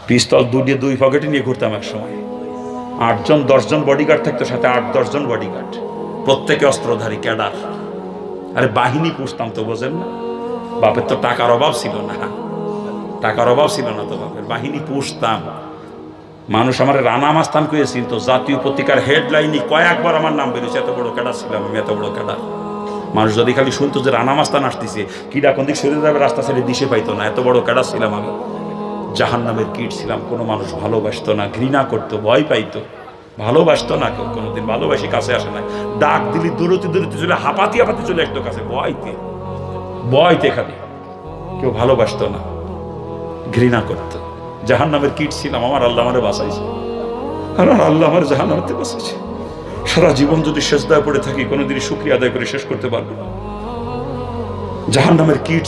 পিস্তল দুই পকেটে নিয়ে ঘুরতাম এক সময়। 8 জন 10 জন বডিগার্ড থাকতো, সাথে 8-10 জন বডিগার্ড, প্রত্যেকে অস্ত্রধারী ক্যাডার। আরে বাহিনী পুষতাম তো, বোঝেন না? বাপের তো টাকার অভাব ছিল না, টাকার অভাব ছিল না তো বাপের, বাহিনী পুষতাম। মানুষ আমার রানা মাস্তান করেছিল তো, জাতীয় পত্রিকার হেডলাইনে কয়েকবার আমার নাম বেরোছে, এত বড় ক্যাডার ছিলাম আমি, এত বড় ক্যাডার। মানুষ যদি খালি শুনতো যে রানা মাস্তান আসতেছে, কিডা কোন দিক সরে যাবে রাস্তা ছেড়ে দিশে পাইতো না, এত বড় ক্যাডার ছিলাম আমি। জাহান্নামের কীট ছিলাম। কোনো মানুষ ভালোবাসতো না, ঘৃণা করতো, ভয় পাইতো, ভালোবাসতো না কেউ কোনোদিন, ভালোবাসি কাছে আসে না। ডাক দিলি দূরতে চলে হাঁপাতি চলে আসতো কাছে, ভয়তে খালি, কেউ ভালোবাসতো না, ঘৃণা করতো। জাহান্নামের কীট ছিলাম। আমার আল্লাহ আমারে বাঁচাইছে, আর আল্লাহ আমার জাহান্নামে বাঁচাইছে। সারা জীবন যদি সেজদায় পড়ে থাকি, কোনোদিনই শুকরিয়া আদায় করে শেষ করতে পারবো না। জাহান্নামের কীট